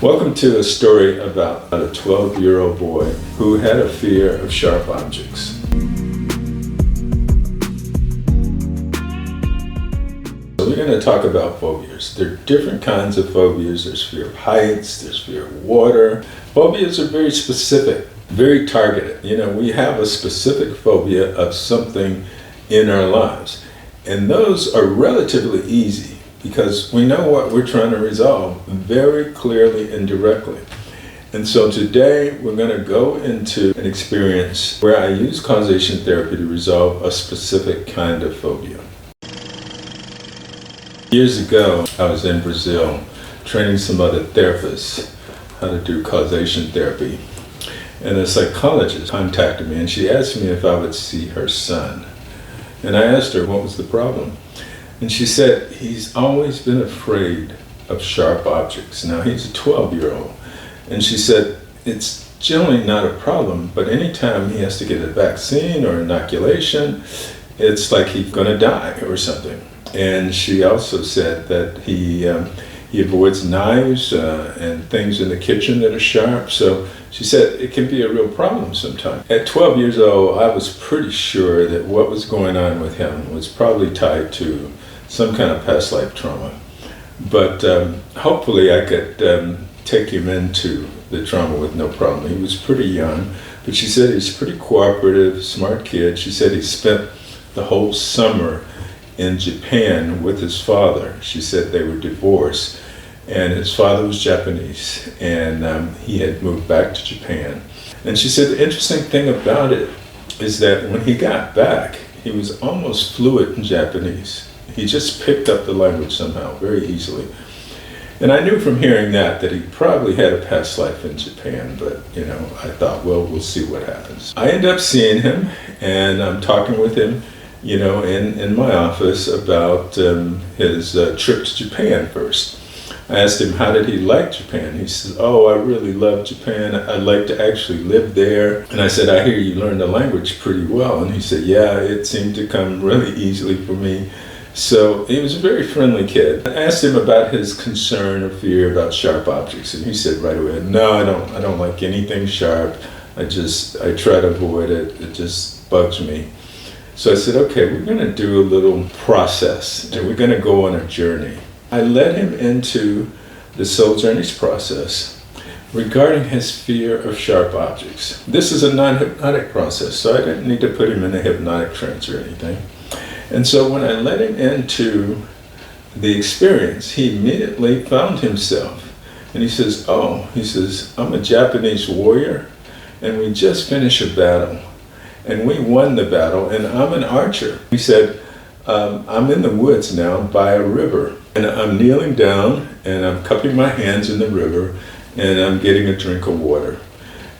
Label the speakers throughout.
Speaker 1: Welcome to a story about a 12-year-old boy who had a fear of sharp objects. So we're going to talk about phobias. There are different kinds of phobias. There's fear of heights, there's fear of water. Phobias are very specific, very targeted. We have a specific phobia of something in our lives. And those are relatively easy because we know what we're trying to resolve very clearly and directly. And so today we're going to go into an experience where I use causation therapy to resolve a specific kind of phobia. Years ago, I was in Brazil training some other therapists how to do causation therapy. And a psychologist contacted me and she asked me if I would see her son. And I asked her what was the problem. And she said, he's always been afraid of sharp objects. Now, he's a 12-year-old. And she said, it's generally not a problem, but anytime he has to get a vaccine or inoculation, it's like he's going to die or something. And she also said that he avoids knives and things in the kitchen that are sharp. So she said it can be a real problem sometimes. At 12 years old, I was pretty sure that what was going on with him was probably tied to some kind of past life trauma. But hopefully I could take him into the trauma with no problem. He was pretty young, but she said he's pretty cooperative, smart kid. She said he spent the whole summer in Japan with his father. She said they were divorced and his father was Japanese and he had moved back to Japan. And she said the interesting thing about it is that when he got back, he was almost fluent in Japanese. He just picked up the language somehow very easily. And I knew from hearing that he probably had a past life in Japan, but I thought, well, we'll see what happens. I ended up seeing him and I'm talking with him in my office about his trip to Japan first. I asked him, how did he like Japan? He said, oh, I really love Japan. I'd like to actually live there. And I said, I hear you learned the language pretty well. And he said, yeah, it seemed to come really easily for me. So he was a very friendly kid. I asked him about his concern or fear about sharp objects. And he said right away, no, I don't like anything sharp. I try to avoid it. It just bugs me. So I said, okay, we're going to do a little process and we're going to go on a journey. I led him into the soul journeys process regarding his fear of sharp objects. This is a non-hypnotic process, so I didn't need to put him in a hypnotic trance or anything. And so when I led him into the experience, he immediately found himself. And he says, I'm a Japanese warrior and we just finished a battle. And we won the battle, and I'm an archer. He said, I'm in the woods now by a river, and I'm kneeling down, and I'm cupping my hands in the river, and I'm getting a drink of water.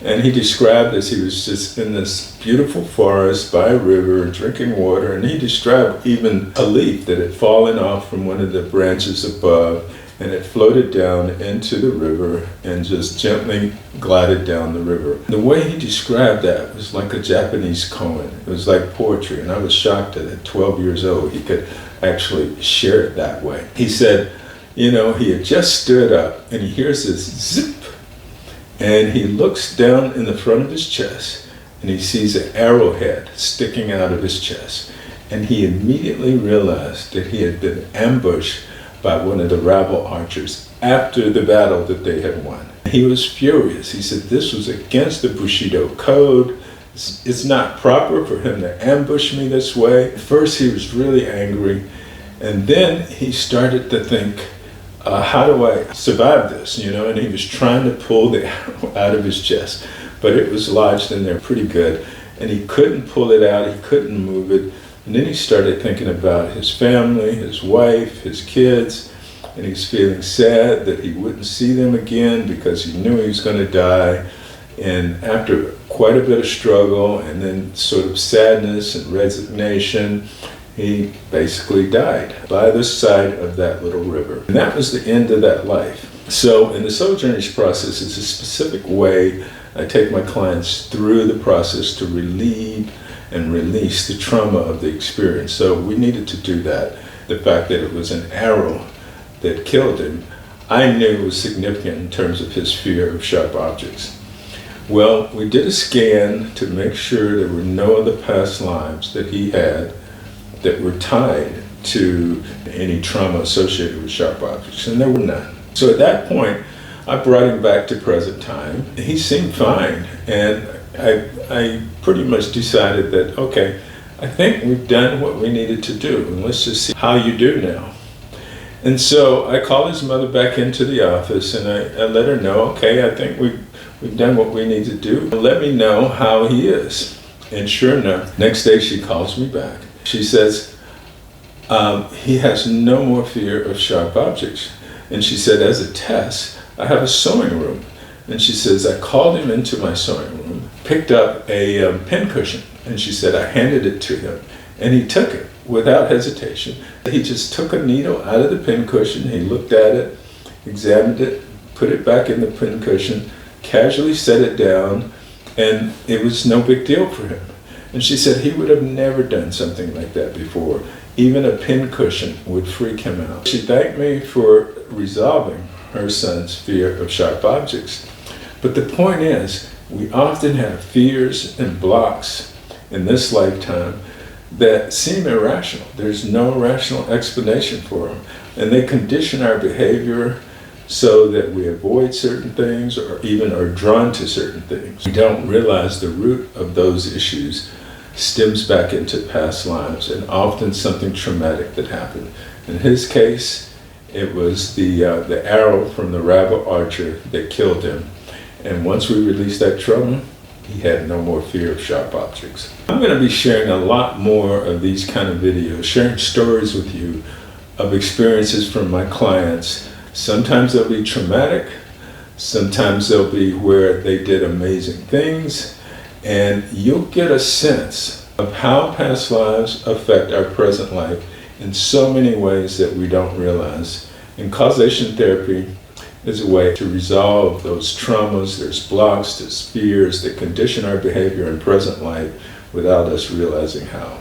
Speaker 1: And he described as he was just in this beautiful forest by a river, drinking water, and he described even a leaf that had fallen off from one of the branches above, and it floated down into the river and just gently glided down the river. The way he described that was like a Japanese koan. It was like poetry, and I was shocked that at 12 years old he could actually share it that way. He said, he had just stood up and he hears this zip, and he looks down in the front of his chest and he sees an arrowhead sticking out of his chest. And he immediately realized that he had been ambushed by one of the rabble archers after the battle that they had won. He was furious. He said this was against the Bushido code. It's not proper for him to ambush me this way. At first he was really angry, and then he started to think, how do I survive this? And he was trying to pull the arrow out of his chest, but it was lodged in there pretty good, and he couldn't pull it out, he couldn't move it. And then he started thinking about his family, his wife, his kids, and he's feeling sad that he wouldn't see them again because he knew he was going to die. And after quite a bit of struggle and then sort of sadness and resignation, he basically died by the side of that little river. And that was the end of that life. So in the soul journeys process, it's a specific way I take my clients through the process to relieve and release the trauma of the experience. So we needed to do that. The fact that it was an arrow that killed him, I knew was significant in terms of his fear of sharp objects. Well, we did a scan to make sure there were no other past lives that he had that were tied to any trauma associated with sharp objects, and there were none. So at that point, I brought him back to present time. He seemed fine, and I pretty much decided that, okay, I think we've done what we needed to do, and let's just see how you do now. And so I called his mother back into the office, and I let her know, okay, I think we've done what we need to do. Let me know how he is. And sure enough, next day she calls me back. She says, he has no more fear of sharp objects. And she said, as a test, I have a sewing room. And she says, I called him into my sewing room, picked up a pincushion, and she said, I handed it to him, and he took it without hesitation. He just took a needle out of the pincushion, he looked at it, examined it, put it back in the pincushion, casually set it down, and it was no big deal for him. And she said he would have never done something like that before. Even a pincushion would freak him out. She thanked me for resolving her son's fear of sharp objects. But the point is, we often have fears and blocks in this lifetime that seem irrational. There's no rational explanation for them. And they condition our behavior so that we avoid certain things or even are drawn to certain things. We don't realize the root of those issues stems back into past lives and often something traumatic that happened. In his case, it was the arrow from the rabble archer that killed him. And once we released that trauma, he had no more fear of sharp objects. I'm going to be sharing a lot more of these kind of videos, sharing stories with you of experiences from my clients. Sometimes they'll be traumatic, sometimes they'll be where they did amazing things, and you'll get a sense of how past lives affect our present life in so many ways that we don't realize. And causation therapy is a way to resolve those traumas, there's blocks, there's fears that condition our behavior in present life without us realizing how.